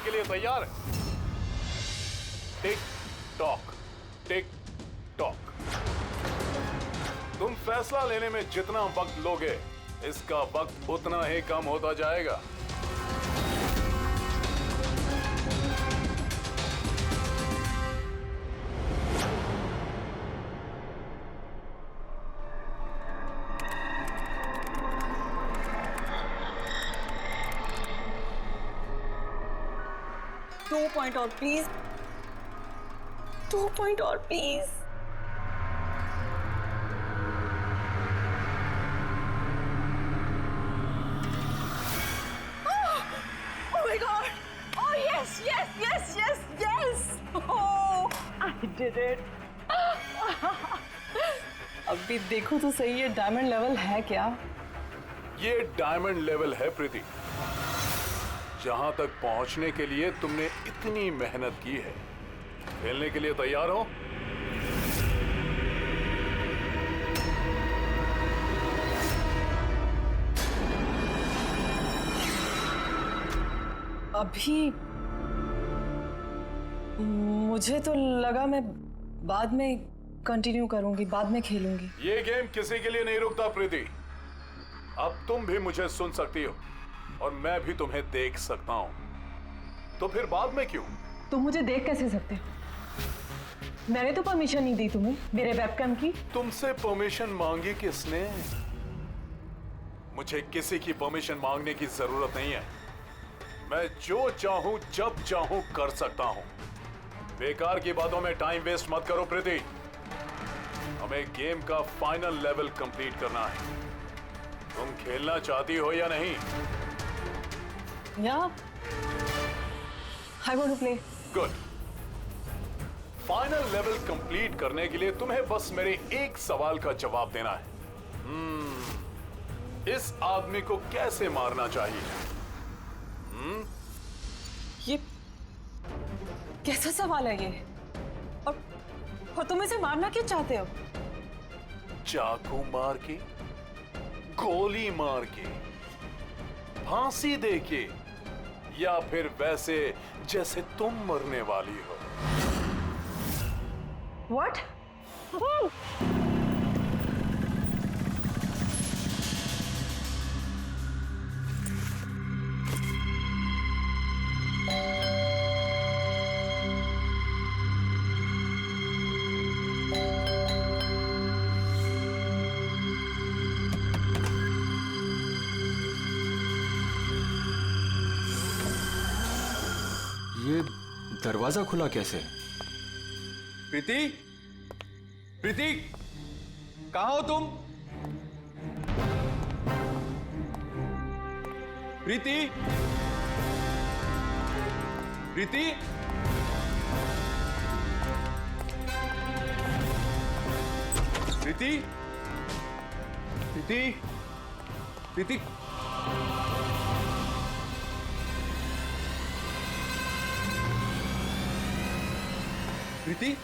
के लिए तैयार है? Tick tock, tick tock. तुम फैसला लेने में जितना वक्त लोगे, इसका वक्त उतना ही कम होता जाएगा। दो पॉइंट और प्लीज, 2 पॉइंट और please. Oh my God! Oh yes, yes, yes, yes, yes! Oh, I did it! अभी देखो तो सही, ये डायमंड लेवल है क्या? ये डायमंड लेवल है प्रीति। जहां तक पहुंचने के लिए तुमने इतनी मेहनत की है। खेलने के लिए तैयार हो? अभी मुझे तो लगा मैं बाद में कंटिन्यू करूंगी, बाद में खेलूंगी। ये गेम किसी के लिए नहीं रुकता प्रीति। अब तुम भी मुझे सुन सकती हो और मैं भी तुम्हें देख सकता हूं। तो फिर बाद में क्यों? तुम मुझे देख कैसे सकते हो? मैंने तो परमिशन नहीं दी तुम्हें मेरे वेबकैम की। तुमसे परमिशन मांगी किसने? मुझे किसी की परमिशन मांगने की जरूरत नहीं है। मैं जो चाहूं जब चाहूं कर सकता हूं। बेकार की बातों में टाइम वेस्ट मत करो प्रीति। हमें गेम का फाइनल लेवल कंप्लीट करना है। तुम खेलना चाहती हो या नहीं? Yeah, I want to play. Good. Final level complete करने के लिए तुम्हें बस मेरे एक सवाल का जवाब देना है। इस आदमी को कैसे मारना चाहिए? ये कैसा सवाल है ये? और तुम इसे मारना क्यों चाहते हो? चाकू मार के, गोली मार के, फांसी दे के, या फिर वैसे जैसे तुम मरने वाली हो? What? ये दरवाजा खुला कैसे? प्रीति, प्रीति, कहाँ हो तुम? प्रीति, प्रीति, प्रीति, प्रीति, प्रीति, प्रीति,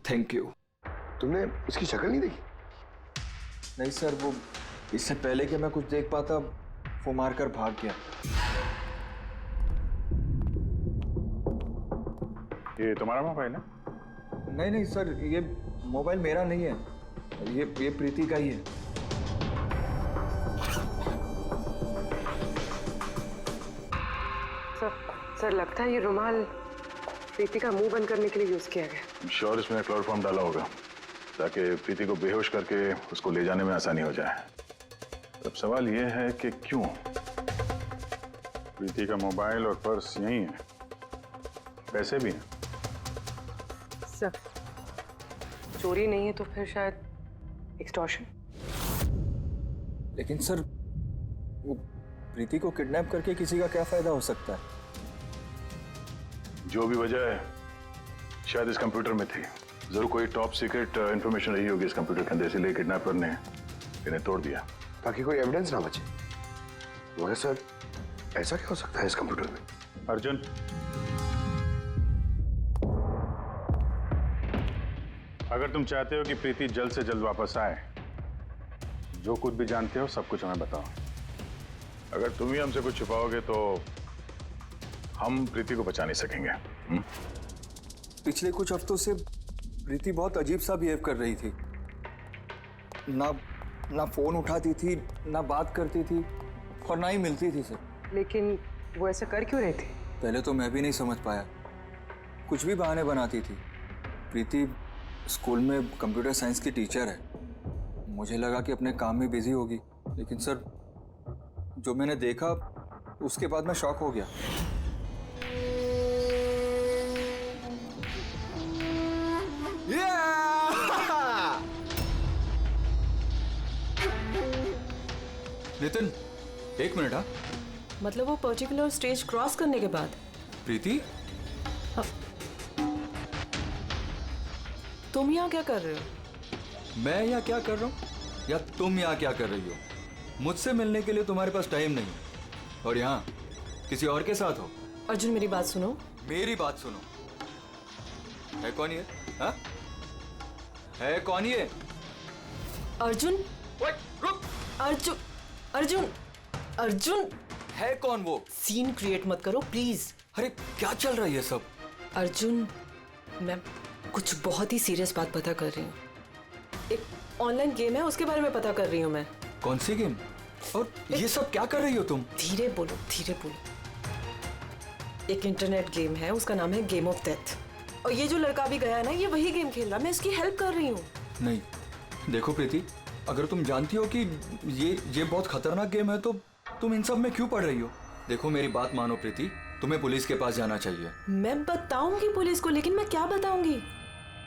थैंक यू। तुमने उसकी शक्ल नहीं देखी? नहीं सर, वो इससे पहले कि मैं कुछ देख पाता वो मारकर भाग गया। ये तुम्हारा मोबाइल है? नहीं नहीं सर, ये मोबाइल मेरा नहीं है, ये प्रीति का ही है। सर लगता है ये रुमाल प्रीति का मुंह बंद करने के लिए यूज किया गया। श्योर इसमें क्लोरोफॉर्म डाला होगा ताकि प्रीति को बेहोश करके उसको ले जाने में आसानी हो जाए। अब सवाल यह है कि क्यों? प्रीति का मोबाइल और पर्स यही है, पैसे भी हैं। सर चोरी नहीं है तो फिर शायद एक्सटॉर्शन। लेकिन सर वो प्रीति को किडनैप करके किसी का क्या फायदा हो सकता है? जो भी वजह है शायद इस कंप्यूटर में थी। जरूर कोई टॉप सीक्रेट इंफॉर्मेशन रही होगी इस कंप्यूटर के अंदर, इसीलिए किडनैपर ने इन्हें तोड़ दिया। ताकि कोई एविडेंस ना बचे। मगर सर, ऐसा क्या हो सकता है इस कंप्यूटर में? अर्जुन, अगर तुम चाहते हो कि प्रीति जल्द से जल्द वापस आए, जो कुछ भी जानते हो सब कुछ हमें बताओ। अगर तुम ही हमसे कुछ छुपाओगे तो हम प्रीति को बचा नहीं सकेंगे। पिछले कुछ हफ्तों से प्रीति बहुत अजीब सा बिहेव कर रही थी। ना फोन उठाती थी, ना बात करती थी और ना ही मिलती थी सर। लेकिन वो ऐसा कर क्यों रहे थे? पहले तो मैं भी नहीं समझ पाया, कुछ भी बहाने बनाती थी। प्रीति स्कूल में कंप्यूटर साइंस की टीचर है, मुझे लगा कि अपने काम में बिजी होगी, लेकिन सर जो मैंने देखा उसके बाद मैं शॉक हो गया। नितिन, एक मिनट। हाँ, मतलब वो पर्टिकुलर स्टेज क्रॉस करने के बाद? प्रीति, तुम यहाँ क्या कर रहे हो? मैं यहाँ क्या कर रहा हूँ या तुम यहाँ क्या कर रही हो? मुझसे मिलने के लिए तुम्हारे पास टाइम नहीं है और यहाँ किसी और के साथ हो। अर्जुन मेरी बात सुनो। मेरी बात सुनो। है कौन ये? हाँ? है कौन ये? अर्जुन, रुक। अर्जुन, अर्जुन, अर्जुन, है कौन वो? सीन क्रिएट मत करो प्लीज। अरे क्या चल रहा है ये सब? अर्जुन, मैं कुछ बहुत ही सीरियस बात पता कर रही हूँ। एक ऑनलाइन गेम है, उसके बारे में पता कर रही हूँ मैं। कौन सी गेम? और ये सब क्या कर रही हो तुम? धीरे बोलो, धीरे बोलो। एक इंटरनेट गेम है, उसका नाम है गेम ऑफ डेथ। और ये जो लड़का भी गया है ना, ये वही गेम खेल रहा है। मैं इसकी हेल्प कर रही हूँ। नहीं, देखो प्रीति, अगर तुम जानती हो कि ये बहुत खतरनाक गेम है तो तुम इन सब में क्यों पड़ रही हो? देखो मेरी बात मानो प्रीति, तुम्हें पुलिस के पास जाना चाहिए। मैं बताऊंगी पुलिस को, लेकिन मैं क्या बताऊंगी?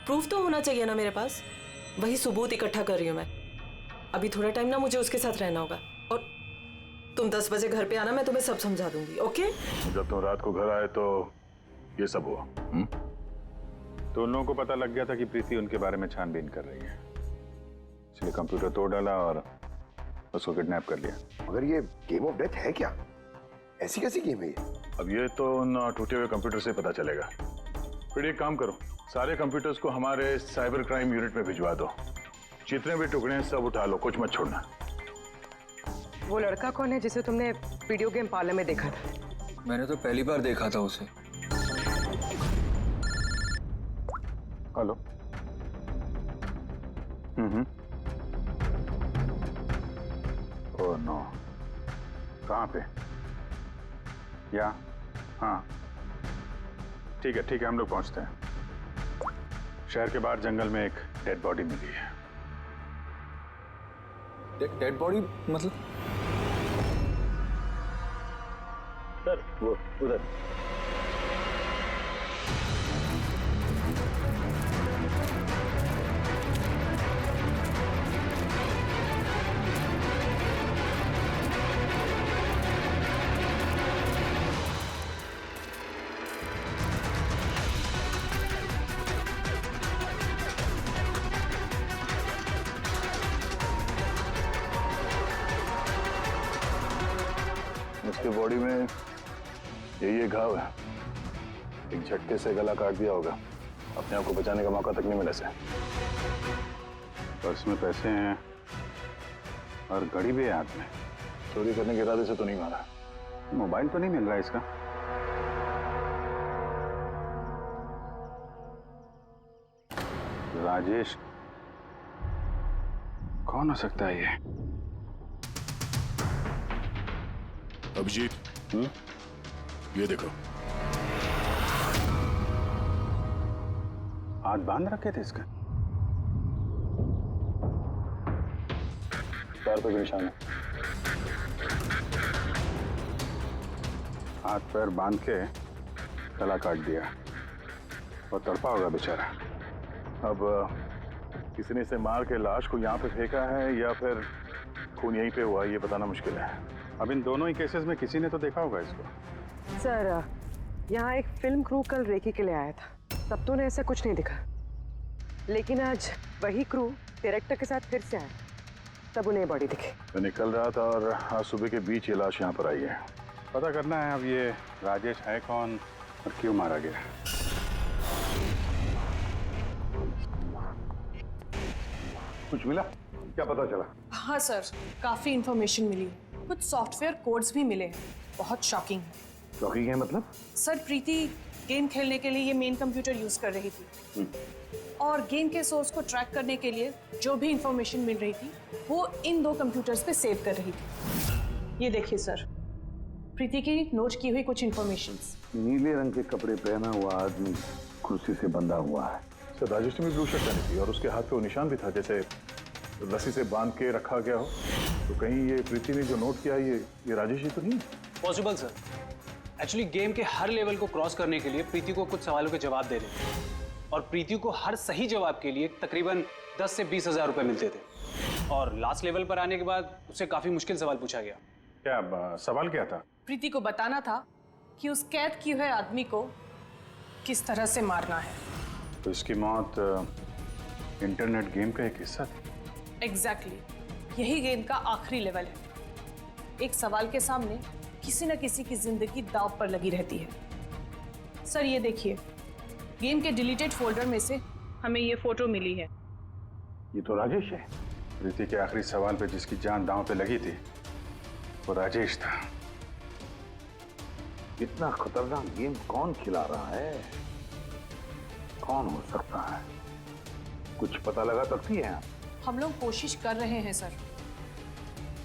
प्रूफ तो होना चाहिए ना मेरे पास। वही सबूत इकट्ठा कर रही हूँ मैं। अभी थोड़ा टाइम ना मुझे उसके साथ रहना होगा, और तुम 10 बजे घर पे आना, मैं तुम्हें सब समझा दूंगी। ओके? जब तुम रात को घर आए तो ये सब हुआ। तो उन लोगों को पता लग गया था कि प्रीति उनके बारे में छानबीन कर रही है, इसलिए कंप्यूटर तोड़ डाला और उसको किडनैप कर लिया। मगर ये गेम ऑफ डेथ है क्या? ऐसी कैसी गेम है ये? अब ये तो उन टूटे हुए कंप्यूटर से पता चलेगा। फिर एक काम करो, सारे कंप्यूटर्स को हमारे साइबर क्राइम यूनिट में भिजवा दो। जितने भी टुकड़े हैं सब उठा लो, कुछ मत छोड़ना। वो लड़का कौन है जिसे तुमने वीडियो गेम पार्लर में देखा था? मैंने तो पहली बार देखा था उसे। हेलो। ओह नो, कहाँ पे? या हाँ, ठीक है, हम लोग पहुंचते हैं। शहर के बाहर जंगल में एक डेड बॉडी मिली है। डेड बॉडी मतलब? सर वो उधर। उसके बॉडी में ये घाव है, एक झटके से गला काट दिया होगा। अपने आप को बचाने का मौका तक नहीं मिला से। पर्स में पैसे हैं और घड़ी भी है हाथ में। चोरी करने के इरादे से तो नहीं मारा। मोबाइल तो नहीं मिल रहा इसका। राजेश कौन हो सकता है ये? अभिजीत, ये देखो। हाथ बांध रखे थे इसका। पैर पे भी निशान है। हाथ पैर बांध के गला काट दिया और तड़पा होगा बेचारा। अब किसी ने इसे मार के लाश को यहाँ पे फेंका है या फिर खून यहीं पे हुआ, ये बताना मुश्किल है। अब इन दोनों ही केसेस में किसी ने तो देखा होगा इसको। सर, यहाँ एक फिल्म क्रू कल रेकी के लिए आया था, तब तो उन्हें ऐसा कुछ नहीं दिखा। लेकिन आज वही क्रू डायरेक्टर के साथ फिर से आया, तब उन्हें बॉडी दिखी। मैं निकल रहा था और आज सुबह के बीच ये लाश यहाँ पर आई है। पता करना है अब ये राजेश है कौन और क्यों मारा गया। कुछ मिला? क्या पता चला? हाँ सर, काफी इंफॉर्मेशन मिली है। कुछ सॉफ्टवेयर कोड्स भी मिले हैं, बहुत शॉकिंग है। शॉकिंग है मतलब? सर, प्रीति गेम खेलने के लिए ये मेन कंप्यूटर यूज कर रही थी और गेम के सोर्स को ट्रैक करने के लिए जो भी इंफॉर्मेशन मिल रही थी वो इन 2 कंप्यूटर्स पे सेव कर रही थी। ये देखिए सर, प्रीति की नोट की हुई कुछ इंफॉर्मेशंस। नीले रंग के कपड़े पहना हुआ आदमी कुर्सी से बंधा हुआ है। सर, राजेश ने भी ब्लू शर्ट पहनी थी और उसके हाथ पे वो निशान भी था, जैसे रस्सी से बांध के रखा गया हो। तो कहीं ये प्रीति ने जो नोट किया ये राजेश ही तो नहीं? Possible sir. एक्चुअली गेम के हर लेवल को क्रॉस करने के लिए प्रीति को कुछ सवालों के जवाब दे रहे थे और प्रीति को हर सही जवाब के लिए तकरीबन 10 से 20 हज़ार रुपए मिलते थे। और लास्ट लेवल पर आने के बाद उससे काफी मुश्किल सवाल पूछा गया। क्या सवाल क्या था? प्रीति को बताना था कि उस कैद किए हुए आदमी को किस तरह से मारना है। तो इसकी मौत इंटरनेट गेम का एक हिस्सा थी? एग्जैक्टली, यही गेम का आखिरी लेवल है। एक सवाल के सामने किसी न किसी की जिंदगी दांव पर लगी रहती है। सर, ये देखिए, गेम के डिलीटेड फोल्डर में से हमें ये फोटो मिली है। ये तो राजेश है। प्रीति के आखिरी सवाल पे जिसकी जान दांव पे लगी थी वो राजेश था। इतना खतरनाक गेम कौन खिला रहा है? कौन हो सकता है? कुछ पता लगा सकती है? हम लोग कोशिश कर रहे हैं सर,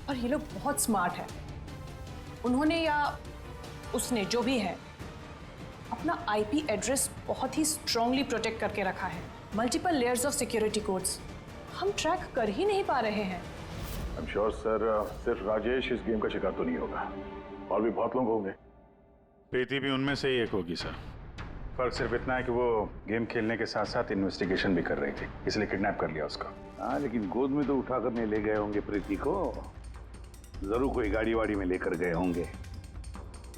और ये लोग बहुत स्मार्ट है। उन्होंने या उसने, जो भी है, अपना आईपी एड्रेस बहुत ही स्ट्रांगली प्रोटेक्ट करके रखा है। Multiple layers of security codes हम ट्रैक कर ही नहीं पा रहे हैं। I'm sure, सर, सिर्फ राजेश इस गेम का शिकार तो नहीं होगा, और भी बहुत लोग होंगे। प्रीति भी उनमें से ही एक होगी सर। फर्क सिर्फ इतना है कि वो गेम खेलने के साथ साथ इन्वेस्टिगेशन भी कर रही थी, इसलिए किडनैप कर लिया उसका। हाँ, लेकिन गोद में तो उठा कर नहीं ले गए होंगे प्रीति को। जरूर कोई गाड़ी वाड़ी में लेकर गए होंगे।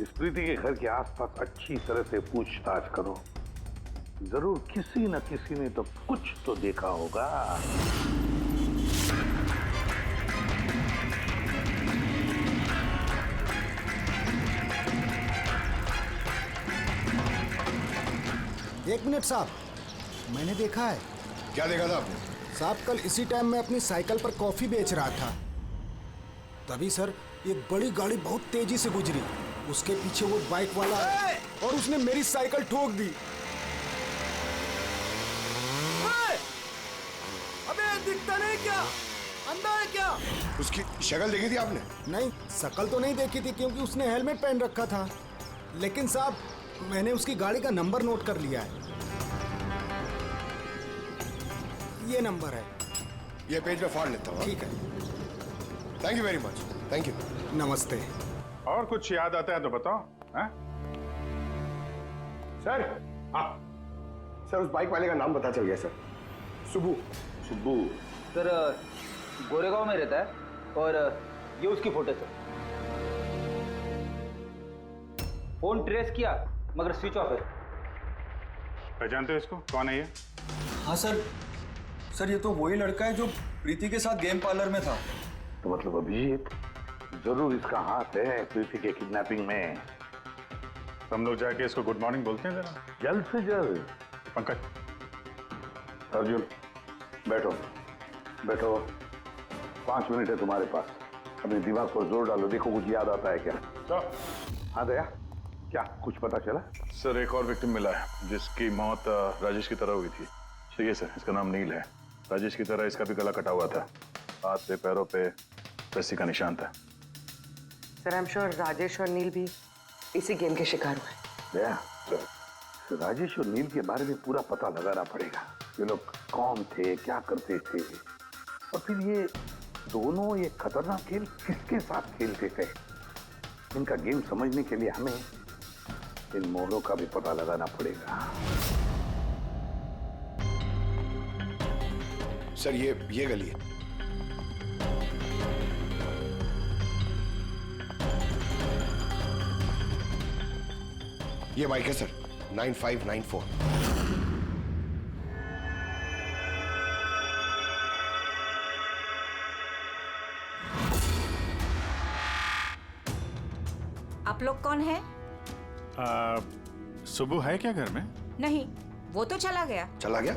इस प्रीति के घर के आसपास अच्छी तरह से पूछताछ करो। जरूर किसी न किसी ने तो कुछ तो देखा होगा। एक मिनट साहब, मैंने देखा है। क्या देखा था आपने? साहब, कल इसी टाइम मैं अपनी साइकिल पर कॉफी बेच रहा था, तभी सर एक बड़ी गाड़ी बहुत तेजी से गुजरी। उसके पीछे वो बाइक वाला है और उसने मेरी साइकिल ठोक दी। अबे दिखता नहीं क्या? अंधा है क्या? उसकी शक्ल देखी थी आपने? नहीं, शक्ल तो नहीं देखी थी क्योंकि उसने हेलमेट पहन रखा था। लेकिन साहब, मैंने उसकी गाड़ी का नंबर नोट कर लिया है। ये नंबर है। ये पेज पे फाड़ लेता हूँ। ठीक है, thank you very much. Thank you. नमस्ते। और कुछ याद आता है तो बताओ। हैं? सर, हाँ सर, उस बाइक वाले का नाम पता चल गया सर। सुब्बू। सुब्बू सर, गोरेगांव में रहता है और ये उसकी फोटो सर। फोन ट्रेस किया मगर स्विच ऑफ है। पहचानते हो इसको? कौन है ये? हाँ सर, ये तो वही लड़का है जो प्रीति के साथ गेम पार्लर में था। तो मतलब अभिजीत जरूर इसका हाथ है प्रीति के किडनैपिंग में। हम लोग जाके इसको गुड मॉर्निंग बोलते हैं जरा, जल्द से जल्द। पंकज। अर्जुन, बैठो बैठो। 5 मिनट है तुम्हारे पास। अपने दिमाग पर जोर डालो, देखो कुछ याद आता है क्या। सर। हाँ दया, क्या कुछ पता चला? सर, एक और विक्टिम मिला है जिसकी मौत राजेश की तरह हुई थी। ठीक सर, इसका नाम नील है। राजेश की तरह इसका भी गला कटा हुआ था। हाथ पे पैरों पे रस्सी का निशान था। Sir, I am sure Rajesh और नील भी इसी गेम के शिकार हुए। दया, सर, राजेश और नील के बारे में पूरा पता लगाना पड़ेगा। ये लोग कौन थे, क्या करते थे, और फिर ये दोनों ये खतरनाक खेल किसके साथ खेलते थे। इनका गेम समझने के लिए हमें इन मोहरों का भी पता लगाना पड़ेगा। सर, ये गली है। ये बाइक है सर, 9594। आप लोग कौन हैं? सुबह है क्या घर में? नहीं, वो तो चला गया। चला गया?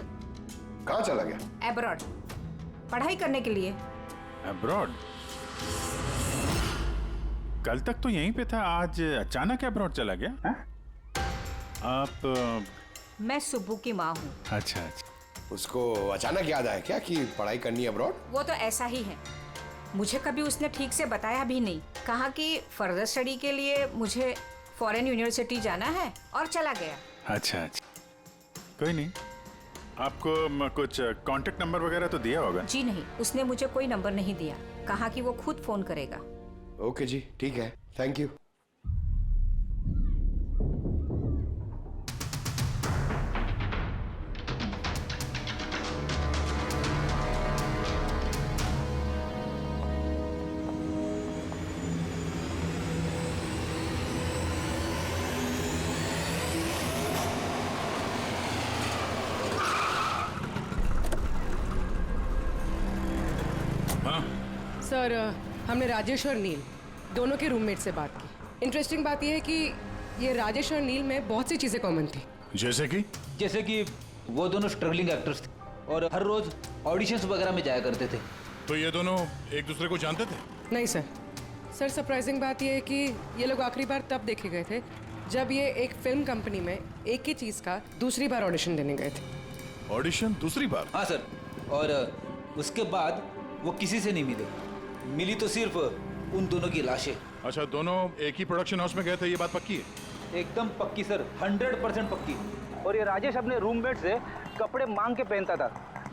कहाँ चला गया? एब्रॉड, पढ़ाई करने के लिए। अब्रॉड? कल तक तो यहीं पे था, आज अचानक अब्रॉड चला गया? है? आप मैं सुब्बू की माँ हूँ। अच्छा अच्छा। उसको अचानक याद आया क्या कि पढ़ाई करनी है अब्रॉड? वो तो ऐसा ही है, मुझे कभी उसने ठीक से बताया भी नहीं। कहा कि फर्दर स्टडी के लिए मुझे फॉरेन यूनिवर्सिटी जाना है और चला गया। अच्छा अच्छा, कोई नहीं। आपको कुछ कांटेक्ट नंबर वगैरह तो दिया होगा? जी नहीं, उसने मुझे कोई नंबर नहीं दिया। कहा कि वो खुद फोन करेगा। ओके जी, ठीक है, थैंक यू। सर, हमने राजेश और नील दोनों के रूममेट से बात की। इंटरेस्टिंग बात यह है कि ये राजेश और नील में बहुत सी चीजें कॉमन थी। जैसे कि वो दोनों स्ट्रगलिंग एक्टर्स थे और हर रोज ऑडिशंस वगैरह में जाया करते थे। तो ये दोनों एक दूसरे को जानते थे? नहीं सर। सर, सरप्राइजिंग बात यह है कि ये लोग आखिरी बार तब देखे गए थे जब ये एक फिल्म कंपनी में एक ही चीज का दूसरी बार ऑडिशन देने गए थे। ऑडिशन दूसरी बार? हाँ सर, और उसके बाद वो किसी से नहीं मिले। मिली तो सिर्फ उन दोनों की लाशें। अच्छा, दोनों एक ही प्रोडक्शन हाउस में गए थे, ये बात पक्की है? एकदम पक्की सर, 100% पक्की। और ये राजेश अपने रूममेट से कपड़े मांग के पहनता था,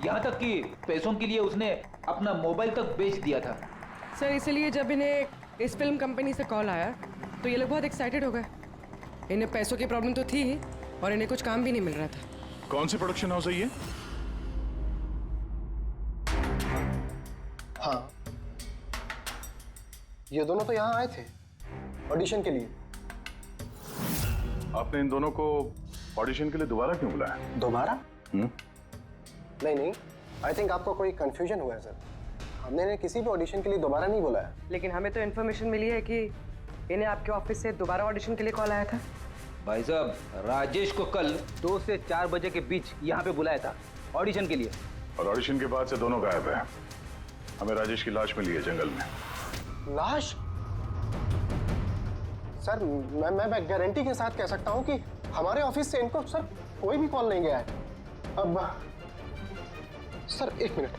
यहाँ तक कि पैसों के लिए उसने अपना मोबाइल तक बेच दिया था। सर, इसलिए जब इन्हें इस फिल्म कंपनी से कॉल आया तो ये लोग बहुत एक्साइटेड हो गए। इन्हें पैसों की प्रॉब्लम तो थी ही और इन्हें कुछ काम भी नहीं मिल रहा था। कौन सी प्रोडक्शन हाउस है ये? हाँ, ये दोनों तो यहाँ आए थे ऑडिशन के लिए। आपने इन दोनों को ऑडिशन के लिए दोबारा क्यों बुलाया? दोबारा? नहीं, आई थिंक आपको कोई कंफ्यूजन हुआ है सर। हमने इन्हें किसी भी ऑडिशन के लिए दोबारा नहीं बुलाया। लेकिन हमें तो इन्फॉर्मेशन मिली है कि इन्हें आपके ऑफिस से दोबारा ऑडिशन के लिए कॉल आया था। भाई साहब, राजेश को कल 2 से 4 बजे के बीच यहाँ पे बुलाया था ऑडिशन के लिए। और ऑडिशन के बाद से दोनों गायब है। हमें राजेश की लाश मिली है जंगल में। लाश? सर, मैं गारंटी के साथ कह सकता हूँ कि हमारे ऑफिस से इनको सर कोई भी कॉल नहीं गया है। अब सर, एक मिनट,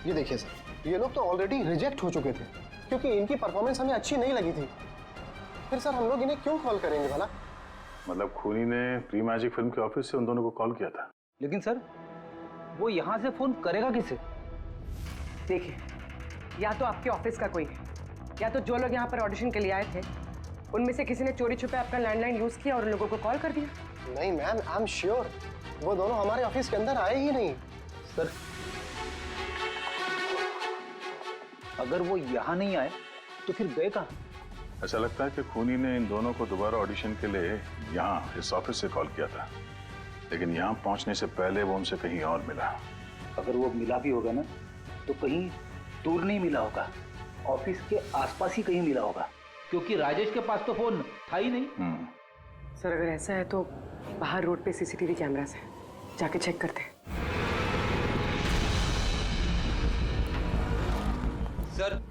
ये देखिए सर, ये लोग तो ऑलरेडी रिजेक्ट हो चुके थे क्योंकि इनकी परफॉर्मेंस हमें अच्छी नहीं लगी थी। फिर सर हम लोग इन्हें क्यों कॉल करेंगे भला? मतलब खूनी ने प्री मैजिक फिल्म के ऑफिस से उन दोनों को कॉल किया था। लेकिन सर, वो यहाँ से फोन करेगा किसे? देखिए, या तो आपके ऑफिस का कोई है, या तो जो लोग यहाँ पर ऑडिशन के लिए आए थे उनमें से किसी ने चोरी छुपे अपना लैंडलाइन यूज किया और उन लोगों को कॉल कर दिया। नहीं मैम, आई एम श्योर वो दोनों हमारे ऑफिस के अंदर आए ही नहीं। सर, अगर वो यहाँ नहीं आए तो फिर गए कहाँ? ऐसा लगता है कि खूनी ने इन दोनों को दोबारा ऑडिशन के लिए यहाँ इस ऑफिस से कॉल किया था, लेकिन यहाँ पहुँचने से पहले वो उनसे कहीं और मिला। अगर वो मिला भी होगा ना तो कहीं दूर नहीं मिला होगा, ऑफिस के आसपास ही कहीं मिला होगा, क्योंकि राजेश के पास तो फोन था ही नहीं। सर, अगर ऐसा है तो बाहर रोड पे सीसीटीवी कैमरास है, जाके चेक करते हैं। सर,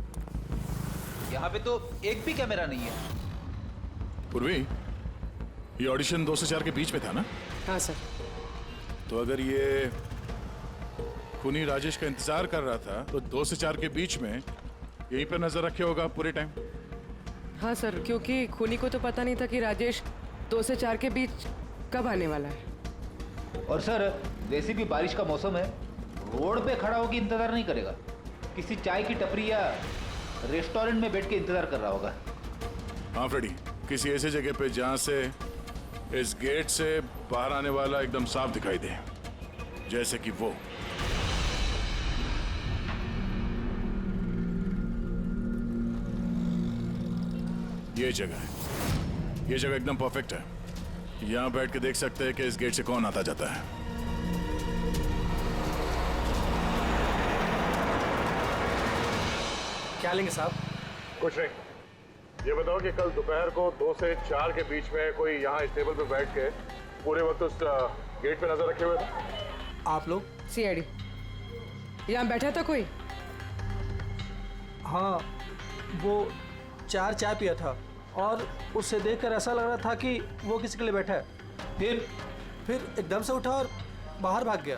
यहाँ पे तो एक भी कैमरा नहीं है। पूर्वी, ये ऑडिशन 2 से 4 के बीच में था ना? हाँ सर। तो अगर ये खूनी राजेश का इंतजार कर रहा था तो 2 से 4 के बीच में यहीं पर नजर रखे होगा पूरे टाइम। हाँ सर, क्योंकि खूनी को तो पता नहीं था कि राजेश 2 से 4 के बीच कब आने वाला है। और सर, वैसे भी बारिश का मौसम है, रोड पे खड़ा होकर इंतजार नहीं करेगा, किसी चाय की टपरी या रेस्टोरेंट में बैठ के इंतजार कर रहा होगा। हाँ फ्रेडी, किसी ऐसी जगह पे जहां से इस गेट से बाहर आने वाला एकदम साफ दिखाई दे, जैसे कि वो। ये जगह है, ये जगह एकदम परफेक्ट है। यहां बैठ के देख सकते हैं कि इस गेट से कौन आता जाता है। क्या लेंगे साहब? कुछ नहीं, ये बताओ कि कल दोपहर को 2 से 4 के बीच में कोई यहाँ इस टेबल पे बैठ के पूरे वक्त उस गेट पे नजर रखे हुए था? आप लोग? सीआईडी यहाँ बैठा था कोई? हाँ, वो 4 चाय पिया था और उससे देखकर ऐसा लग रहा था कि वो किसी के लिए बैठा है। फिर एकदम से उठा और बाहर भाग गया।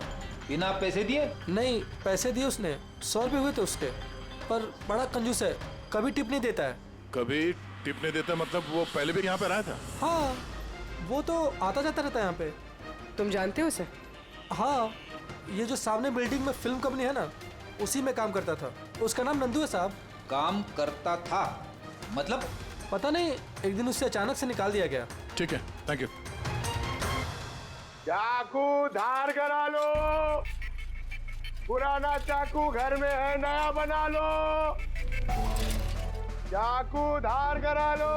बिना पैसे दिए? नहीं, पैसे दिए उसने, 100 रुपये हुए थे उसके, पर बड़ा कंजूस है, कभी टिप नहीं देता है। कभी टिप नहीं देता मतलब वो पहले भी यहाँ पे रहा था? हाँ, वो तो आता जाता रहता है यहाँ पे। तुम जानते हो उसे? हाँ, ये जो सामने बिल्डिंग में फिल्म कंपनी है ना, उसी में काम करता था। उसका नाम नंदू है साहब। काम करता था मतलब? पता नहीं, एक दिन उससे अचानक से निकाल दिया गया। ठीक है, थैंक यू। चाकू धार करा लो, पुराना चाकू घर में है, नया बना लो। चाकू धार करा लो।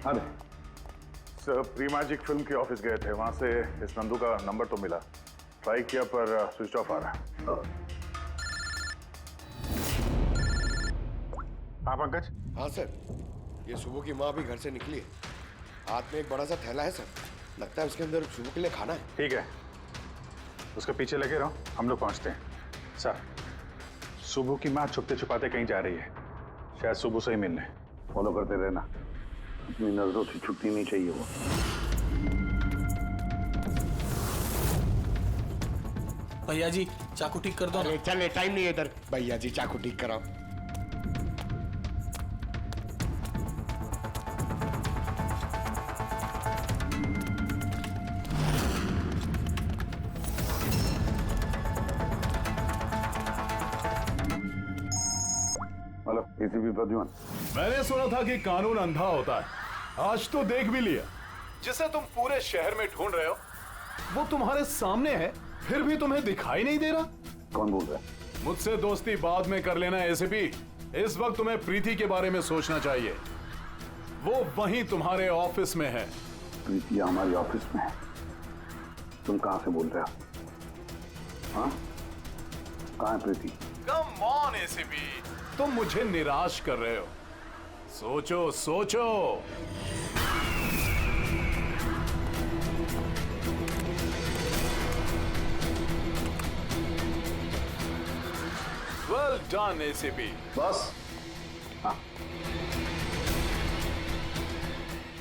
अरे सर, प्री मैजिक फिल्म के ऑफिस गए थे, वहां से इस नंदू का नंबर तो मिला, ट्राई किया पर स्विच ऑफ आ रहा है। हाँ पंकज? हाँ सर, ये सुबह की माँ भी घर से निकली है, हाथ में एक बड़ा सा थैला है सर, लगता है उसके अंदर सुबह के लिए खाना है। ठीक है, उसके पीछे लगे रहो, हम लोग पहुंचते हैं। सर, सुबह की माँ छुपते छुपाते कहीं जा रही है, शायद सुबह से ही मिलने। फॉलो करते रहना, अपनी नजरों से छुट्टी नहीं चाहिए वो। भैया जी चाकू ठीक कर दो। अरे चले, टाइम नहीं है इधर। भैया जी चाकू ठीक कराओ। Hello, ACP Pradyuman. मैंने सुना था कि कानून अंधा होता है, आज तो देख भी लिया। जिसे तुम पूरे शहर में ढूंढ रहे हो वो तुम्हारे सामने है, फिर भी तुम्हें दिखाई नहीं दे रहा। कौन बोल रहा है? मुझसे दोस्ती बाद में कर लेना एसीपी, इस वक्त तुम्हें प्रीति के बारे में सोचना चाहिए। वो वहीं तुम्हारे ऑफिस में है। प्रीति हमारे ऑफिस में है? तुम कहां से बोल रहे हो? हाँ, कहां है प्रीति? कम ऑन एसीपी, तुम मुझे निराश कर रहे हो। सोचो सोचो। Well done ACP. बस। हाँ।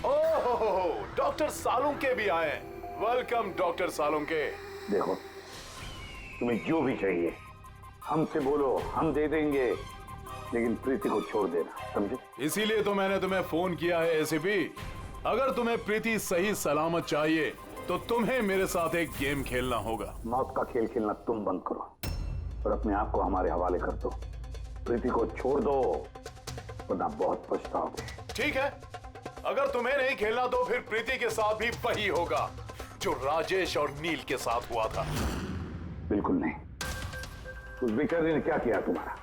ओहो, डॉक्टर सालुंके भी आए। Welcome doctor Salunke. देखो, तुम्हें जो भी चाहिए हमसे बोलो, हम दे देंगे, लेकिन प्रीति को छोड़ देना, समझे? इसीलिए तो मैंने तुम्हें फोन किया है एसीपी। अगर तुम्हें प्रीति सही सलामत चाहिए तो तुम्हें मेरे साथ एक गेम खेलना होगा। मौत का खेल खेलना तुम बंद करो और अपने आप को हमारे हवाले कर दो। प्रीति को छोड़ दो, वरना बहुत पछताओगे। ठीक है, अगर तुम्हें नहीं खेलना तो फिर प्रीति के साथ भी वही होगा जो राजेश और नील के साथ हुआ था। बिल्कुल नहीं। उस बेचारे ने क्या किया तुम्हारा?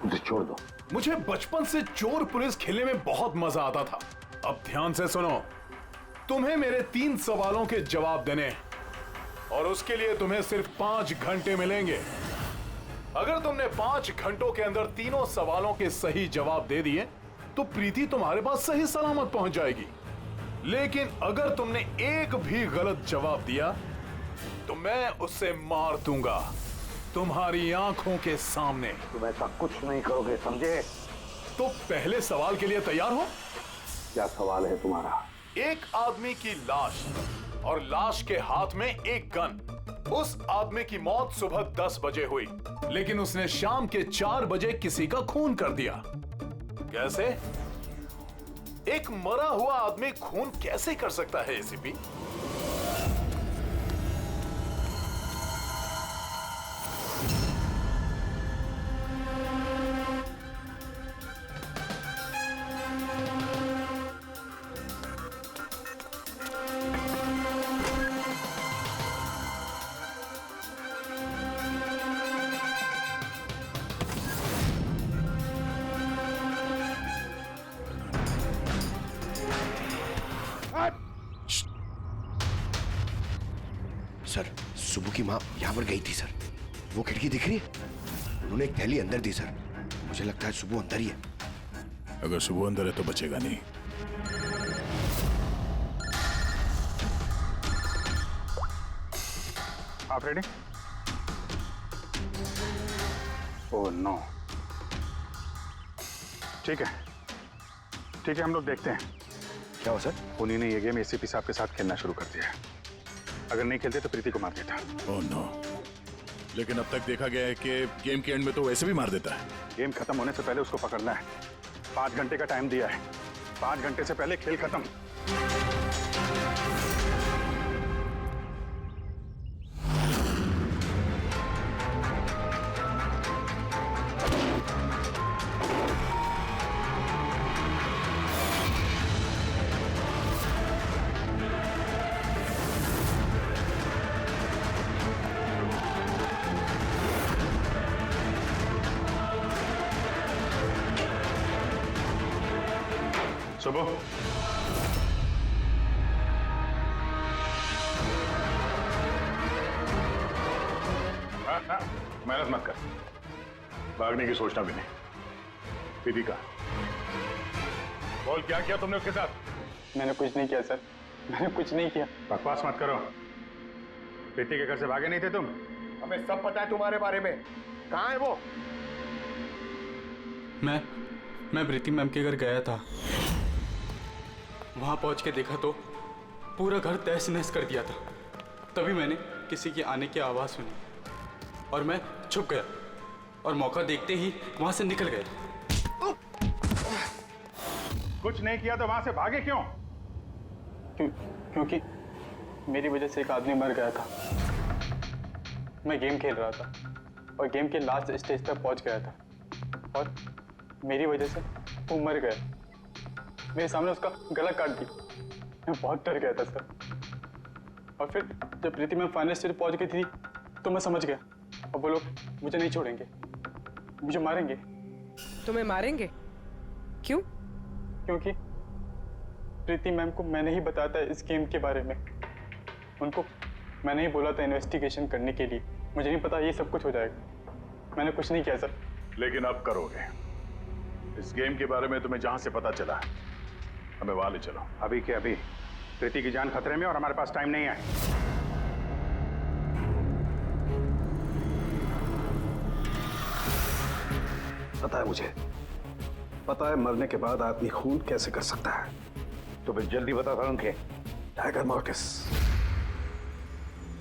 उसे छोड़ दो। मुझे बचपन से चोर पुलिस खेलने में बहुत मजा आता था। अब ध्यान से सुनो, तुम्हें मेरे 3 सवालों के जवाब देने हैं और उसके लिए तुम्हें सिर्फ 5 घंटे मिलेंगे। अगर तुमने 5 घंटों के अंदर तीनों सवालों के सही जवाब दे दिए तो प्रीति तुम्हारे पास सही सलामत पहुंच जाएगी। लेकिन अगर तुमने एक भी गलत जवाब दिया तो मैं उससे मार दूंगा तुम्हारी आंखों के सामने। तुम ऐसा कुछ नहीं करोगे, समझे? तो पहले सवाल के लिए तैयार हो? क्या सवाल है तुम्हारा? एक आदमी की लाश और लाश के हाथ में एक गन। उस आदमी की मौत सुबह 10 बजे हुई, लेकिन उसने शाम के 4 बजे किसी का खून कर दिया। कैसे? एक मरा हुआ आदमी खून कैसे कर सकता है एसीपी? सुबह की माँ यहाँ पर गई थी सर। वो खिड़की दिख रही है, उन्होंने एक थैली अंदर दी सर। मुझे लगता है सुबह अंदर ही है। अगर सुबह अंदर है तो बचेगा नहीं। आप रेडी? Oh no. ठीक है हम लोग देखते हैं। क्या हो सर? उन्हीं ने ये गेम एसीपी साहब के साथ खेलना शुरू कर दिया है। अगर नहीं खेलते तो प्रीति को मार देता। Oh no. लेकिन अब तक देखा गया है कि गेम के एंड में तो वैसे भी मार देता है। गेम खत्म होने से पहले उसको पकड़ना है। 5 घंटे का टाइम दिया है। 5 घंटे से पहले खेल खत्म। सुबह मेहनत मत कर, भागने की सोचना भी नहीं। प्रीति का बोल, क्या किया तुमने उसके साथ? मैंने कुछ नहीं किया सर, मैंने कुछ नहीं किया। बकवास मत करो। प्रीति के घर से भागे नहीं थे तुम? हमें सब पता है तुम्हारे बारे में। कहाँ है वो? मैं प्रीति मैम के घर गया था। वहां पहुंच के देखा तो पूरा घर तहस नहस कर दिया था। तभी मैंने किसी के आने की आवाज सुनी और मैं छुप गया और मौका देखते ही वहां से निकल गया। कुछ नहीं किया तो वहां से भागे क्यों? क्योंकि मेरी वजह से एक आदमी मर गया था। मैं गेम खेल रहा था और गेम के लास्ट स्टेज तक पहुंच गया था और मेरी वजह से वो मर गया। मेरे सामने उसका गला काट दी। मैं बहुत डर गया था सर। और फिर जब प्रीति मैम फाइनल स्टेज पहुंच गई थी तो मैं समझ गया अब वो लोग मुझे नहीं छोड़ेंगे, मुझे मारेंगे। तुम्हें मारेंगे? क्यों? क्योंकि प्रीति मैम को मैंने ही बताया था इस गेम के बारे में। उनको मैंने ही बोला था इन्वेस्टिगेशन करने के लिए। मुझे नहीं पता ये सब कुछ हो जाएगा। मैंने कुछ नहीं किया सर। लेकिन अब करोगे। इस गेम के बारे में तुम्हें जहां से पता चला हमें वहां ले चलो। अभी के अभी। प्रीति की जान खतरे में और हमारे पास टाइम नहीं है। पता है मुझे, पता है मरने के बाद आदमी खून कैसे कर सकता है। तो फिर जल्दी बता सालुंके के। Tiger mortis.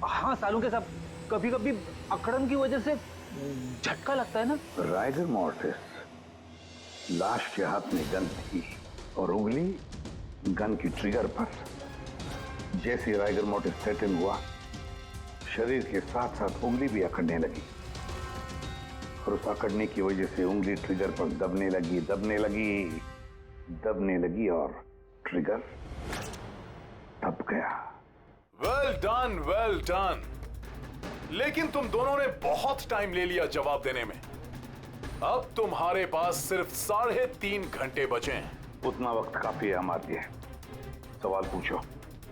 हाँ सालुंके साहब, कभी कभी अकड़न की वजह से झटका लगता है ना। राइगर मॉर्टिस लाश के हाथ में गन थी और उंगली गन की ट्रिगर पर। जैसे राइगर मॉर्टिस सेटन हुआ, शरीर के साथ साथ उंगली भी अकड़ने लगी और उस अकड़ने की वजह से उंगली ट्रिगर पर दबने लगी और ट्रिगर दब गया। Well done. लेकिन तुम दोनों ने बहुत टाइम ले लिया जवाब देने में। अब तुम्हारे पास सिर्फ 3.5 घंटे बचे हैं। उतना वक्त काफी है हमारे लिए। सवाल पूछो।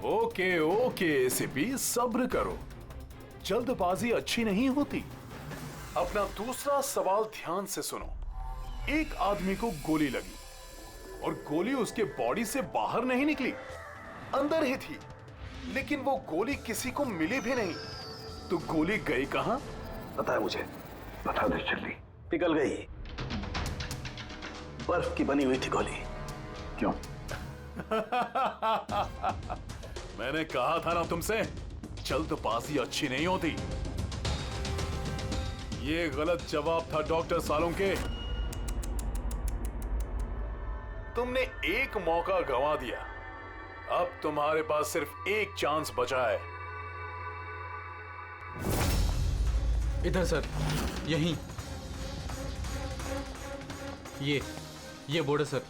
ओके एसीपी, सब्र करो। जल्दबाजी अच्छी नहीं होती। अपना दूसरा सवाल ध्यान से सुनो। एक आदमी को गोली लगी और गोली उसके बॉडी से बाहर नहीं निकली, अंदर ही थी। लेकिन वो गोली किसी को मिली भी नहीं। तो गोली गई कहां? पता है मुझे। बता दे जल्दी। पिघल गई। बर्फ की बनी हुई थी गोली। क्यों? मैंने कहा था ना तुमसे, जल्दबाजी अच्छी नहीं होती। ये गलत जवाब था डॉक्टर सालुंके। तुमने एक मौका गंवा दिया। अब तुम्हारे पास सिर्फ एक चांस बचा है। इधर सर, यहीं। ये बोर्ड है सर।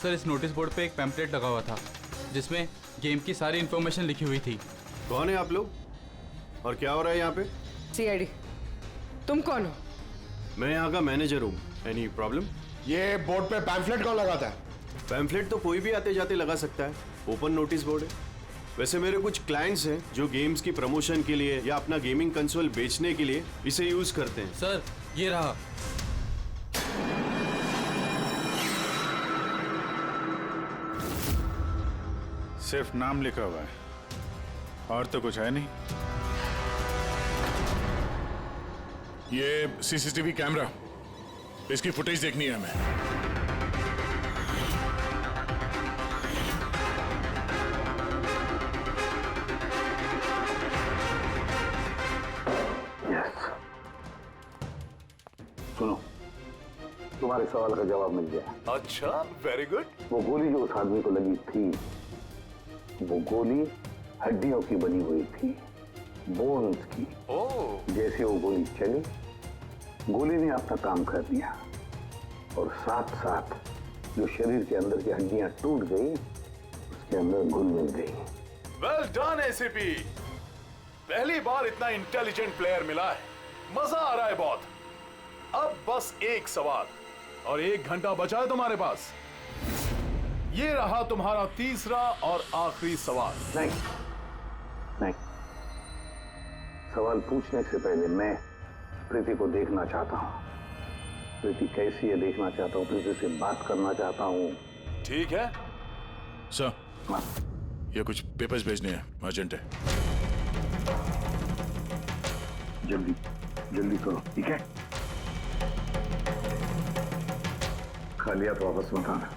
सर, इस नोटिस बोर्ड पे एक पैम्पलेट लगा हुआ था जिसमें गेम की सारी इंफॉर्मेशन लिखी हुई थी। कौन है आप लोग और क्या हो रहा है यहाँ पे? सीआईडी। तुम कौन हो? मैं यहाँ का मैनेजर हूँ। Any problem? ये बोर्ड पे पैम्फलेट कौन लगाता है? पैम्फलेट तो कोई भी आते जाते लगा सकता है। ओपन नोटिस बोर्ड है। वैसे मेरे कुछ क्लाइंट्स हैं जो गेम्स की प्रमोशन के लिए या अपना गेमिंग कंसोल बेचने के लिए इसे यूज करते हैं। सर ये रहा। सिर्फ नाम लिखा हुआ है और तो कुछ है नहीं। ये सीसीटीवी कैमरा, इसकी फुटेज देखनी है हमें। सुनो, तुम्हारे सवाल का जवाब मिल गया। अच्छा, वेरी गुड। वो गोली जो उस आदमी को लगी थी, वो गोली हड्डियों की बनी हुई थी, बोन्स की। जैसे वो गोली चली, गोली ने अपना काम कर दिया और साथ साथ जो शरीर के अंदर की हड्डियां टूट गई, उसके अंदर घुल मिल गई। वेल डन एसीपी, पहली बार इतना इंटेलिजेंट प्लेयर मिला है, मजा आ रहा है बहुत। अब बस एक सवाल और 1 घंटा बचा है तुम्हारे पास। ये रहा तुम्हारा तीसरा और आखिरी सवाल। नहीं, सवाल पूछने से पहले मैं प्रीति को देखना चाहता हूँ। प्रीति कैसी है देखना चाहता हूँ, प्रीति से बात करना चाहता हूँ। ठीक है सर, ये कुछ पेपर्स भेजने हैं, अर्जेंट है। जल्दी जल्दी करो, ठीक है? खा लिया तो वापस मत आना।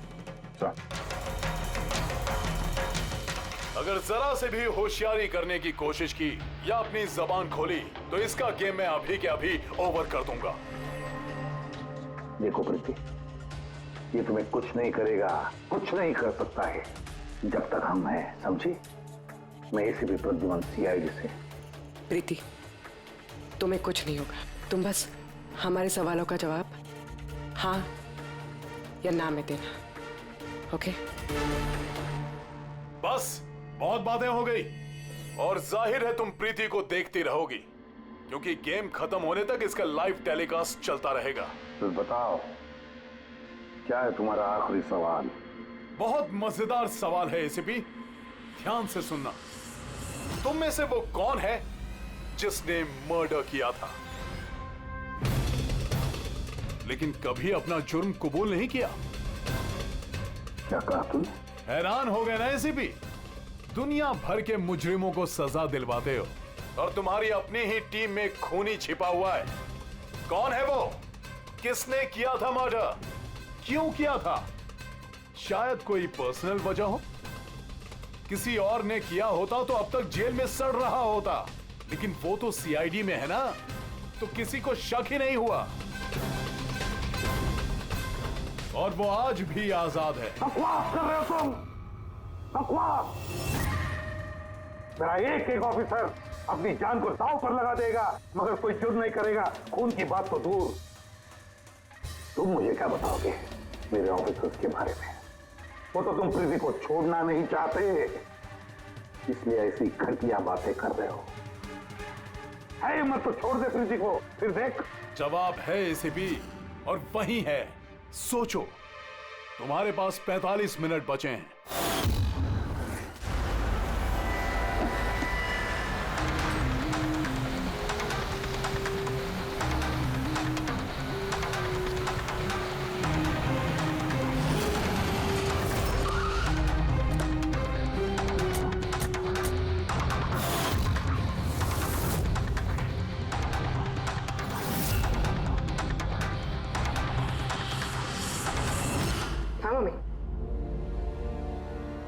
अगर जरा से भी होशियारी करने की कोशिश की या अपनी जबान खोली तो इसका गेम मैं अभी के अभी ओवर कर दूंगा। देखो प्रीति, ये तुम्हें कुछ नहीं करेगा, कुछ नहीं कर सकता है जब तक हम हैं, समझी? मैं एसीपी प्रद्युमन, सीआईडी से। प्रीति, तुम्हें कुछ नहीं होगा। तुम बस हमारे सवालों का जवाब हाँ या ना में देना, ओके? बस बहुत बातें हो गई और जाहिर है तुम प्रीति को देखती रहोगी क्योंकि गेम खत्म होने तक इसका लाइव टेलीकास्ट चलता रहेगा। तो बताओ, क्या है तुम्हारा आखिरी सवाल? बहुत मजेदार सवाल है एसीपी, ध्यान से सुनना। तुम में से वो कौन है जिसने मर्डर किया था लेकिन कभी अपना जुर्म कबूल नहीं किया? क्या कहा तुमने? हैरान हो गए ना एसीपी? दुनिया भर के मुजरिमों को सजा दिलवाते हो और तुम्हारी अपनी ही टीम में खूनी छिपा हुआ है। कौन है वो? किसने किया था मर्डर? क्यों किया था? शायद कोई पर्सनल वजह हो। किसी और ने किया होता तो अब तक जेल में सड़ रहा होता, लेकिन वो तो सीआईडी में है ना, तो किसी को शक ही नहीं हुआ और वो आज भी आजाद है। बकवास कर रहे हो तुम, बकवास। मेरा एक एक ऑफिसर अपनी जान को दांव पर लगा देगा मगर कोई जुर्म नहीं करेगा। खून की बात तो दूर, तुम मुझे क्या बताओगे मेरे ऑफिसर्स के बारे में? वो तो तुम प्रीति को छोड़ना नहीं चाहते, इसलिए ऐसी घटिया बातें कर रहे हो। है हिम्मत तो छोड़ दे प्रीति को, फिर देख। जवाब है एसीपी और वही है। सोचो, तुम्हारे पास 45 मिनट बचे हैं।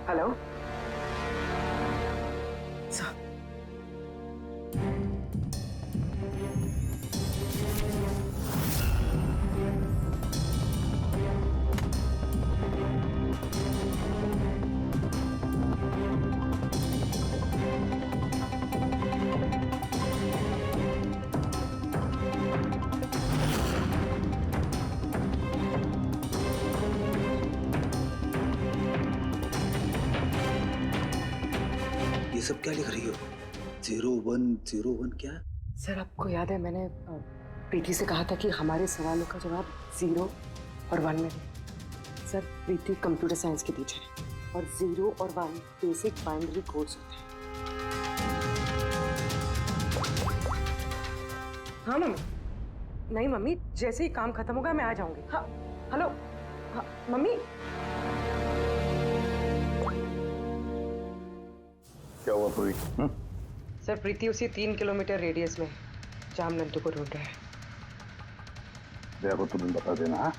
हेलो सब क्या लिख रही हो? 0101 क्या? सर, आपको याद है मैंने प्रीति से कहा था कि हमारे सवालों का जवाब 0 और 1 में दे। सर, प्रीति कंप्यूटर साइंस की टीचर है और 0 और 1 बेसिक बाइनरी कोड्स होते हैं। हाँ मम्मी। नहीं मम्मी, जैसे ही काम खत्म होगा मैं आ जाऊंगी। हाँ हेलो। हाँ मम्मी। क्या हुआ पूरी? सर प्रीति उसी 3 किलोमीटर रेडियस में जाम नंदू को ढूंढ रहा है। देखो तुम्हें बता देना। हाँ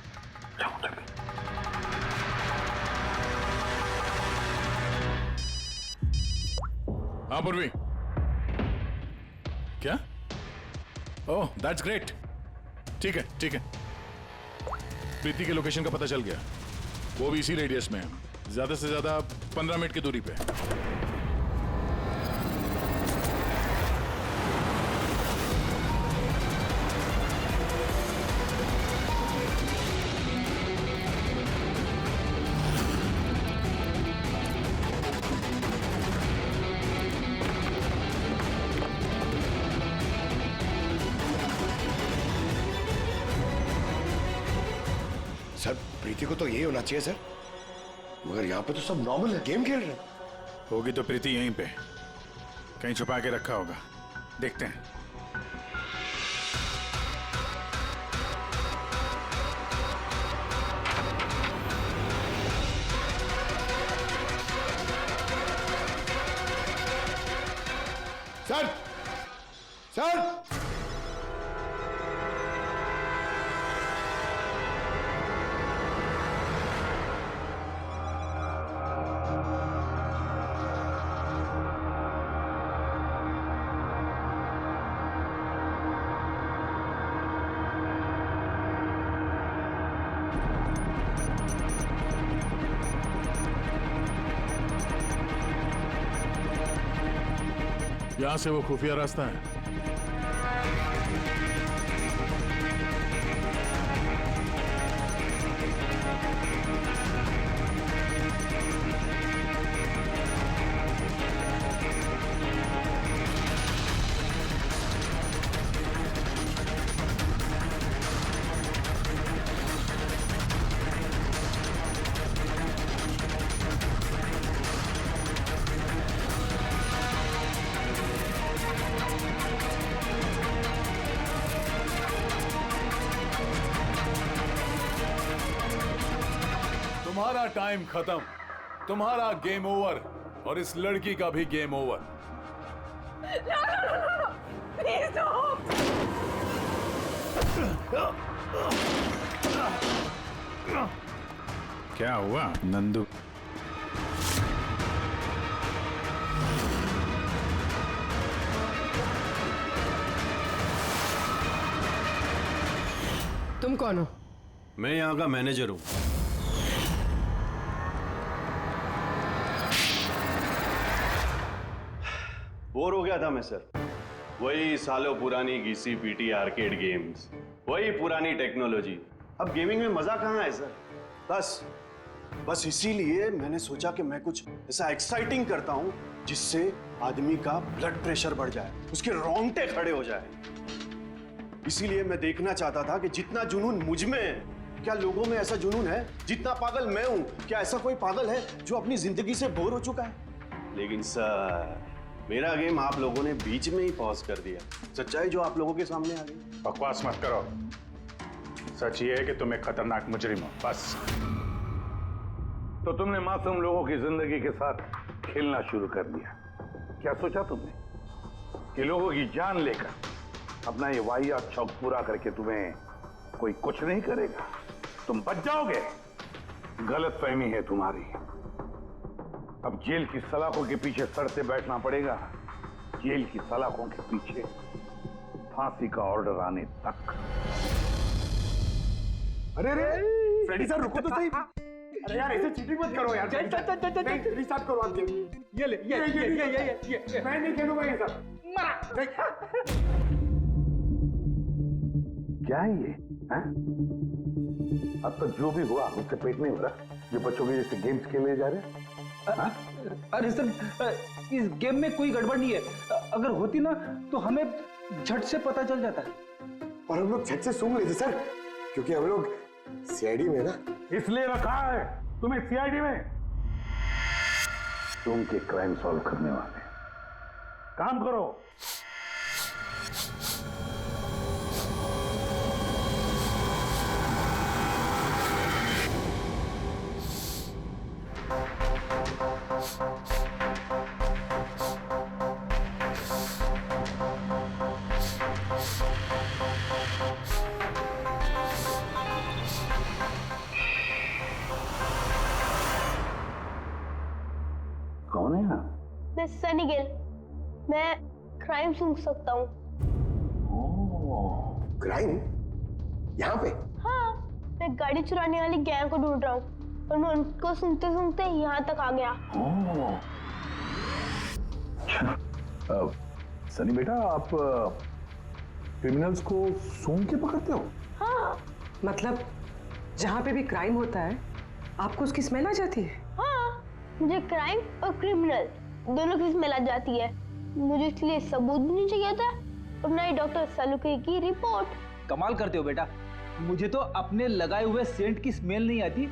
हाँ पूर्वी, क्या? Oh that's great. ठीक है ठीक है, प्रीति के लोकेशन का पता चल गया। वो भी इसी रेडियस में है, ज्यादा से ज्यादा 15 मिनट की दूरी पे। सर प्रीति को तो यही होना चाहिए सर, मगर यहाँ पे तो सब नॉर्मल है, गेम खेल रहे हैं। होगी तो प्रीति यहीं पे कहीं छुपा के रखा होगा, देखते हैं। सर सर यहां से वो खुफिया रास्ता है। तुम्हारा टाइम खत्म, तुम्हारा गेम ओवर, और इस लड़की का भी गेम ओवर। प्लीज क्या हुआ नंदू? तुम कौन हो? मैं यहाँ का मैनेजर हूँ। बोर हो गया था मैं सर, वही सालों पुरानी घिसी पीटी आर्केड गेम्स, वही पुरानी टेक्नोलॉजी। अब गेमिंग में मजा कहाँ है सर? बस इसीलिए मैंने सोचा कि मैं कुछ ऐसा एक्साइटिंग करता हूँ जिससे आदमी का ब्लड प्रेशर बढ़ जाए, उसके रोंगटे खड़े हो जाए। इसीलिए मैं देखना चाहता था कि जितना जुनून मुझ में है, क्या लोगों में ऐसा जुनून है? जितना पागल मैं हूं, क्या ऐसा कोई पागल है जो अपनी जिंदगी से बोर हो चुका है? लेकिन सर, मेरा गेम आप लोगों ने बीच में ही पॉज कर दिया। सच्चाई जो आप लोगों के सामने आ गई। बकवास मत करो, सच ये है कि तुम एक खतरनाक मुजरिम हो, बस। तो तुमने मासूम लोगों की जिंदगी के साथ खेलना शुरू कर दिया। क्या सोचा तुमने कि लोगों की जान लेकर अपना ये वाहियात शौक पूरा करके तुम्हें कोई कुछ नहीं करेगा? तुम बच जाओगे। गलतफहमी है तुम्हारी। अब जेल की सलाखों के पीछे सड़ते बैठना पड़ेगा, जेल की सलाखों के पीछे फांसी का ऑर्डर आने तक। अरे अरे फ्रेडी सर रुको तो सही। अरे यार ऐसे चीटिंग मत करो यार। रिस्टार्ट करो आप गेम। ये ले ये मैं नहीं खेलूंगा ये सब। क्या है ये? अब तक जो भी हुआ उससे पेट नहीं भरा, जो बच्चों के जैसे गेम्स खेले जा रहे हैं। अरे सर, इस गेम में कोई गड़बड़ नहीं है। अगर होती ना तो हमें झट से पता चल जाता है। और हम लोग झट से सूंघ लेते सर, क्योंकि हम लोग सीआईडी में ना। इसलिए रखा है तुम्हें सीआईडी में। सूंघ के क्राइम सॉल्व करने वाले। काम करो। कौन है आप? मैं सनी गिल। मैं क्राइम सूंघ सकता हूँ। क्राइम? यहाँ पे? हाँ, मैं गाड़ी चुराने वाली गैंग को ढूंढ रहा हूँ और मैं उनको सूंघते सूंघते यहाँ तक आ गया। सनी बेटा, आप क्रिमिनल्स को सूंघ के पकड़ते हो? हाँ। मतलब जहाँ पे भी क्राइम होता है आपको उसकी स्मेल आ जाती है? हाँ, मुझे क्राइम और क्रिमिनल दोनों की स्मेल आ जाती है। मुझे इसलिए सबूत भी नहीं चाहिए था और ना ही डॉक्टर सलूके की रिपोर्ट। कमाल करते हो बेटा, मुझे तो अपने लगाए हुए सेंट की स्मेल नहीं आती,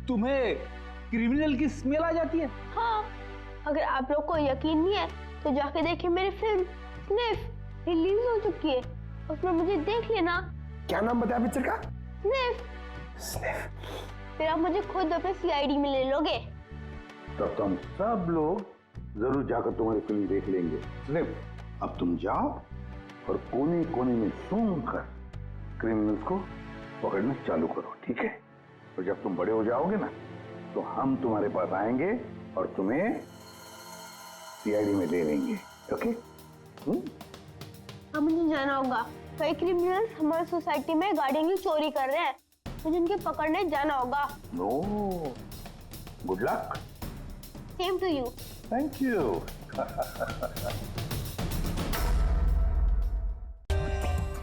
तुम्हें क्रिमिनल की स्मेल आ जाती है। हाँ, अगर आप लोग को यकीन नहीं है तो जाके देखिए मेरी फिल्म स्निफ रिलीज हो चुकी है, उसमें मुझे देख लेना। क्या नाम बताया पिक्चर का? स्निफ। फिर आप मुझे खुद अपने सीआईडी में ले लोगे। तब तो हम सब लोग जरूर जाकर तुम्हारी फिल्म देख लेंगे। स्निफ, अब तुम जाओ और कोने कोने में सूंघ कर क्रिमिनल्स को पकड़ना चालू करो, ठीक है? और जब तुम बड़े हो जाओगे ना तो हम तुम्हारे पास आएंगे और तुम्हें सीआईडी में ले लेंगे, ओके? अब मुझे जाना होगा। कई क्रिमिनल्स हमारी सोसाइटी में गाड़ियों की चोरी कर रहे हैं, मुझे इनके पकड़ने जाना होगा। No, good luck. Same to you. Thank you.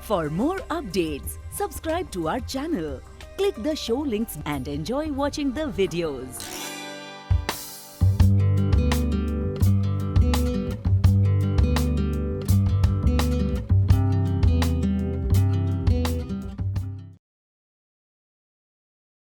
For more updates, subscribe to our channel, click the show links and enjoy watching the videos.